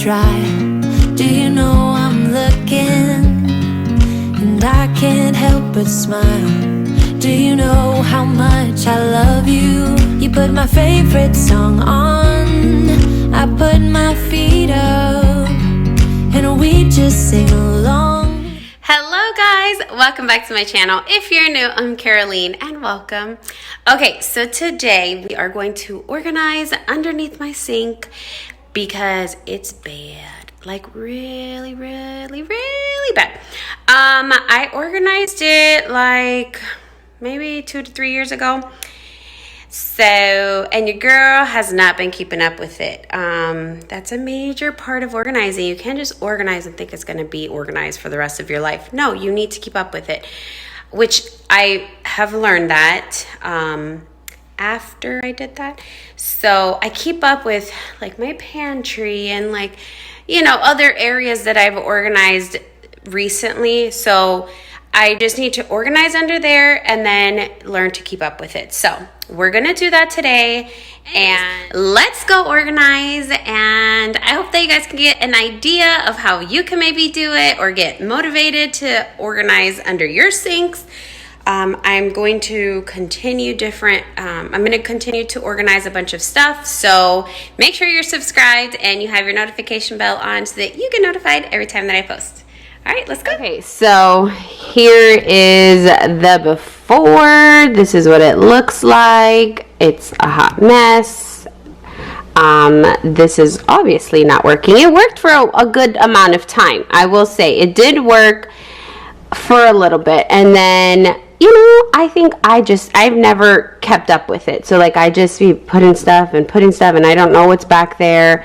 dry. Do you know I'm looking, and I can't help but smile? Do you know how much I love you? You put my favorite song on, I put my feet up, and we just sing along. Hello guys, welcome back to my channel. If you're new, I'm Caroline and welcome. Okay, so today we are going to organize underneath my sink because it's bad, like really bad. I organized it like maybe 2 to 3 years ago. So, and your girl has not been keeping up with it. That's a major part of organizing. You can't just organize and think it's going to be organized for the rest of your life. No, you need to keep up with it, which I have learned that after I did that. So I keep up with like my pantry and like, you know, other areas that I've organized recently. So I just need to organize under there and then learn to keep up with it. So we're going to do that today, and let's go organize. And I hope that you guys can get an idea of how you can maybe do it or get motivated to organize under your sinks. I'm going to continue I'm going to continue to organize a bunch of stuff. So make sure you're subscribed and you have your notification bell on so that you get notified every time that I post. All right, let's go. Okay, so here is the before. This is what it looks like. It's a hot mess. This is obviously not working. It worked for a good amount of time. I will say it did work for a little bit. And then, you know, I think I've never kept up with it. So like I just be putting stuff and I don't know what's back there.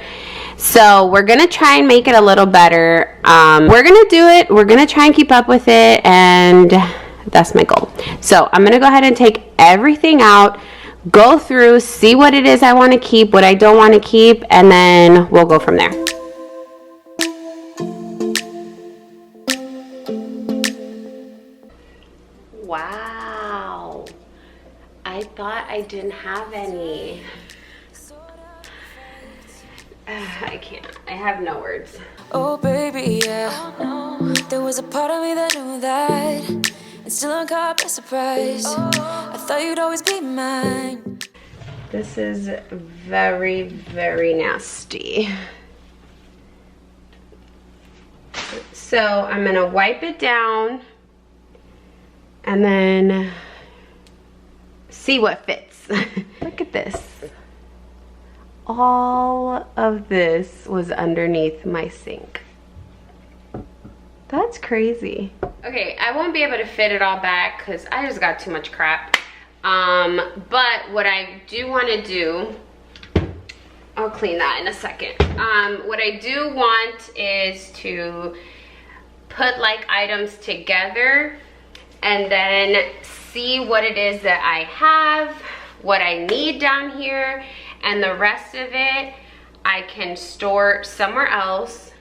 So we're going to try and make it a little better. We're going to do it. We're going to try and keep up with it. And that's my goal. So I'm going to go ahead and take everything out, go through, see what it is I want to keep, what I don't want to keep, and then we'll go from there. Wow. I thought I didn't have any. I can't. I have no words. Oh baby, yeah. There was a part of me that knew that, and still I'm caught by surprise. I thought you'd always be mine. This is very nasty. So I'm gonna wipe it down and then see what fits. Look at this. All of this was underneath my sink. That's crazy. Okay, I won't be able to fit it all back because I just got too much crap. But what I do want to do, I'll clean that in a second. What I do want is to put like items together and then see what it is that I have, what I need down here, and the rest of it I can store somewhere else.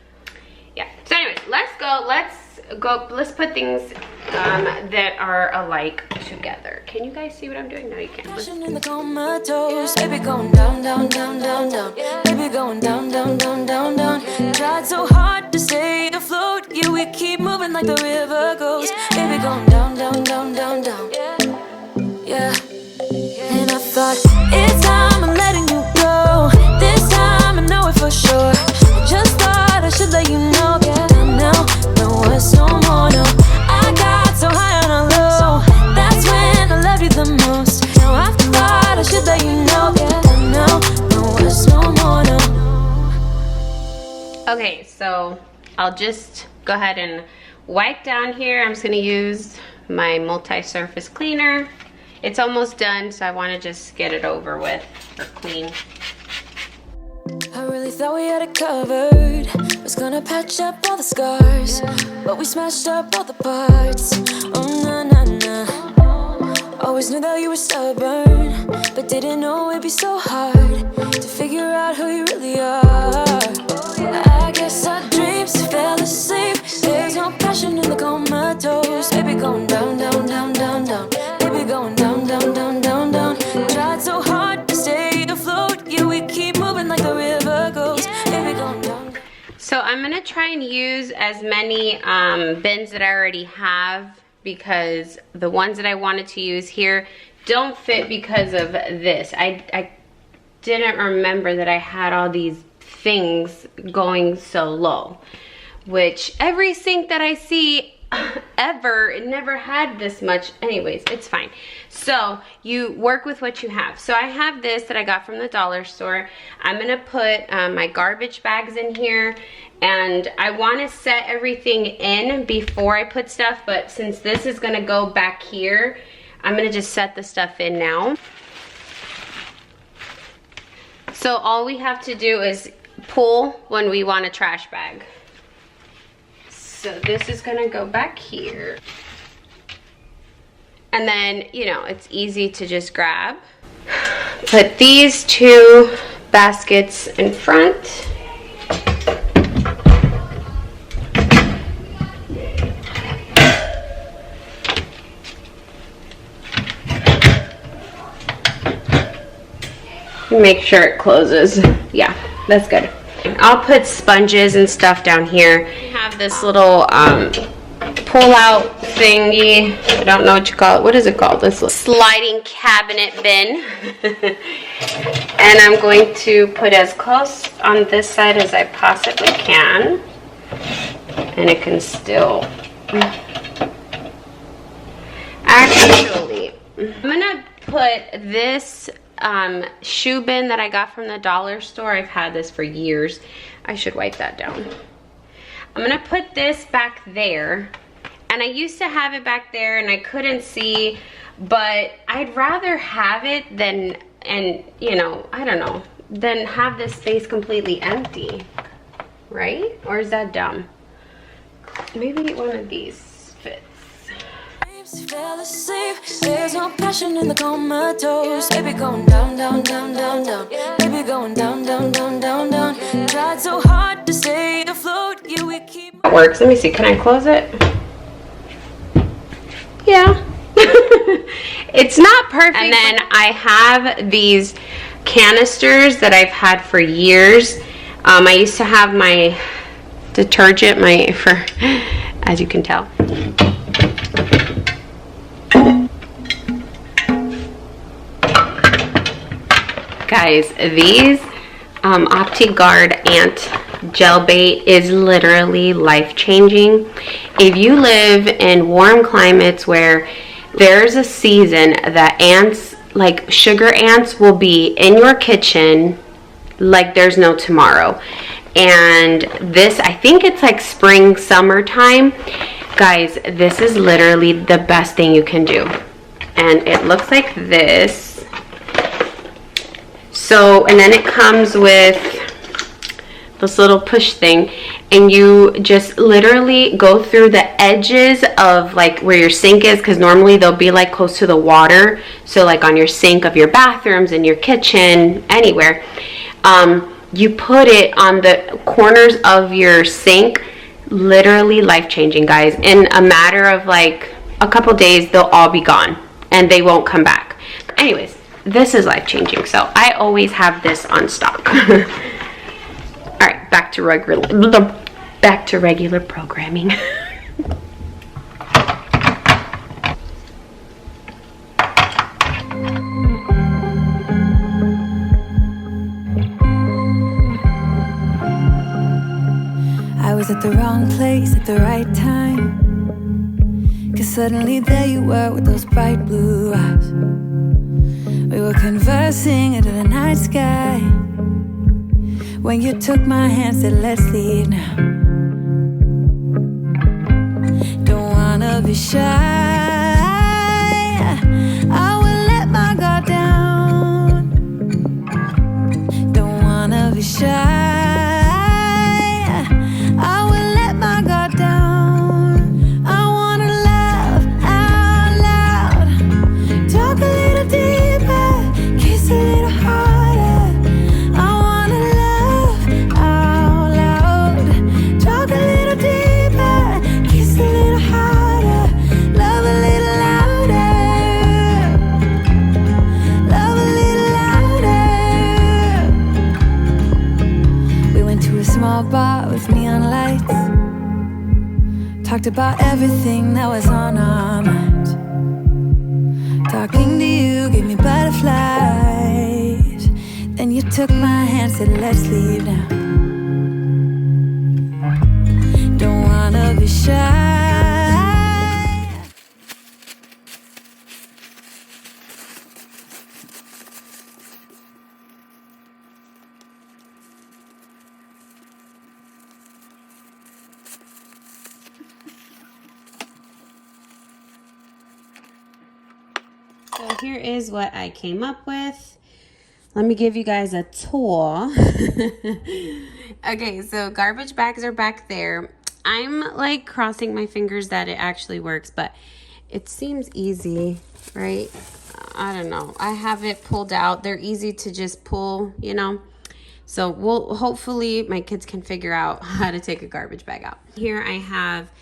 Yeah, so anyways, let's put things that are alike together. Can you guys see what I'm doing? No, you can't. In the comatose, baby going down, down, down, down, down. Baby going down, down, down, down, down. Tried so hard to stay afloat. Yeah, we keep moving like the river goes. Baby going down, down, down, down, down. Yeah. And I thought, it's time I'm letting you go. This time I know it for sure. I just thought I should let you know. Now, no, it's no more, no. I got so high on a low. That's when I loved you the most. Now I thought I should let you know. Now, no, it's no more, no. Okay, so I'll just go ahead and wipe down here. I'm just gonna use my multi-surface cleaner. It's almost done, so I want to just get it over with or clean. I really thought we had it covered. Was gonna patch up all the scars, but we smashed up all the parts. Oh na na na. Always knew that you were stubborn, but didn't know it'd be so hard to figure out who you really are. I guess our dreams fell asleep. There's no passion in the comatose. Baby going down, down, down, down, down. Baby going down, down, down, down, down. Tried so hard to stay afloat. Yeah, we keep moving like the river goes. Baby going down. I'm gonna try and use as many bins that I already have, because the ones that I wanted to use here don't fit because of this. I didn't remember that I had all these things going so low, which every sink that I see ever, it never had this much. Anyways, it's fine. So you work with what you have. So I have this that I got from the dollar store. I'm gonna put my garbage bags in here, and I want to set everything in before I put stuff, but since this is gonna go back here, I'm gonna just set the stuff in now. So all we have to do is pull when we want a trash bag. So this is gonna go back here. And then, you know, it's easy to just grab. Put these two baskets in front. Make sure it closes. Yeah, that's good. I'll put sponges and stuff down here. I have this little pull-out thingy. I don't know what you call it. What is it called? This sliding cabinet bin. And I'm going to put as close on this side as I possibly can. And it can still... Actually, I'm gonna put this shoe bin that I got from the dollar store. I've had this for years. I should wipe that down. I'm gonna put this back there, and I used to have it back there and I couldn't see, but I'd rather have it than, and you know, I don't know, than have this space completely empty, right? Or is that dumb? Maybe one of these fits. Fell asleep. There's no passion in the comatose. Baby going down, down, down, down, down. Baby going down, down, down, down, down. Tried so hard to stay afloat. Yeah, we keep. It works. Let me see. Can I close it? Yeah. It's not perfect. And then I have these canisters that I've had for years. I used to have my detergent, as you can tell. Guys, these OptiGuard ant gel bait is literally life-changing. If you live in warm climates where there's a season that ants, like sugar ants, will be in your kitchen like there's no tomorrow. And this, I think it's like spring, summertime. Guys, this is literally the best thing you can do. And it looks like this. So, and then it comes with this little push thing, and you just literally go through the edges of like where your sink is, because normally they'll be like close to the water. So like on your sink of your bathrooms, in your kitchen, anywhere. You put it on the corners of your sink. Literally life-changing, guys. In a matter of like a couple days, they'll all be gone and they won't come back. Anyways, this is life-changing, so I always have this on stock. All right, back to regular programming. I was at the wrong place at the right time, 'cause suddenly there you were with those bright blue eyes. We were conversing into the night sky when you took my hand, said let's leave now. Don't wanna be shy, I will let my guard down. Don't wanna be shy, love talked about everything that was on our minds. Talking to you gave me butterflies. Then you took my hand, said let's leave now. Don't wanna be shy. So here is what I came up with. Let me give you guys a tour. Okay, so garbage bags are back there. I'm like crossing my fingers that it actually works, but it seems easy, right? I don't know. I have it pulled out. They're easy to just pull, you know. So hopefully my kids can figure out how to take a garbage bag out. Here I have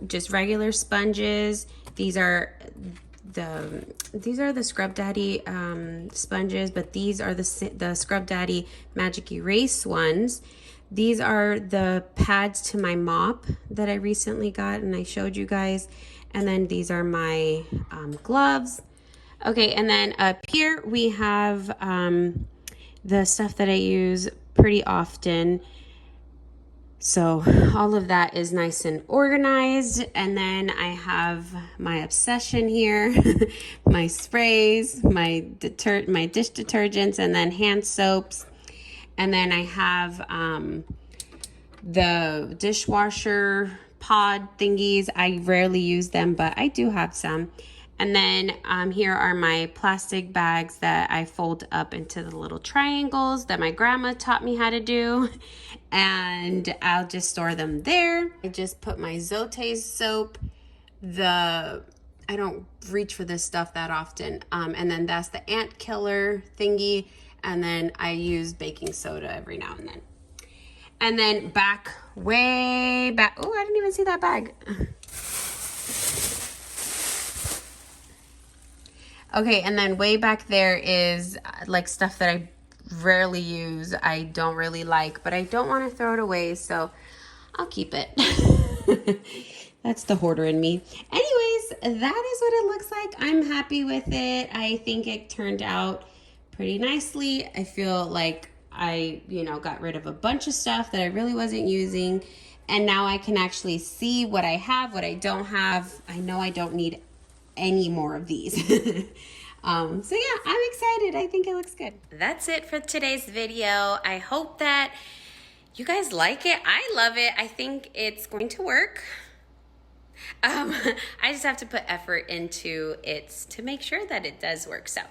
just regular sponges. These are the Scrub Daddy sponges, but these are the Scrub Daddy Magic Erase ones. These are the pads to my mop that I recently got and I showed you guys. And then these are my gloves. Okay, and then up here we have the stuff that I use pretty often. So all of that is nice and organized. And then I have my obsession here, my sprays, my dish detergents, and then hand soaps. And then I have the dishwasher pod thingies. I rarely use them, but I do have some. And then here are my plastic bags that I fold up into the little triangles that my grandma taught me how to do. And I'll just store them there. I just put my Zote soap. I don't reach for this stuff that often. And then that's the ant killer thingy. And then I use baking soda every now and then. And then way back. Oh, I didn't even see that bag. Okay, and then way back there is like stuff that I rarely use. I don't really like, but I don't want to throw it away, so I'll keep it. That's the hoarder in me. Anyways, that is what it looks like. I'm happy with it. I think it turned out pretty nicely. I feel like I, got rid of a bunch of stuff that I really wasn't using, and now I can actually see what I have, what I don't have. I know I don't need any more of these. So yeah, I'm excited. I think it looks good. That's it for today's video. I hope that you guys like it. I love it. I think it's going to work. I just have to put effort into it to make sure that it does work. So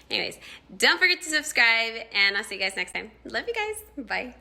anyways, don't forget to subscribe, and I'll see you guys next time. Love you guys. Bye.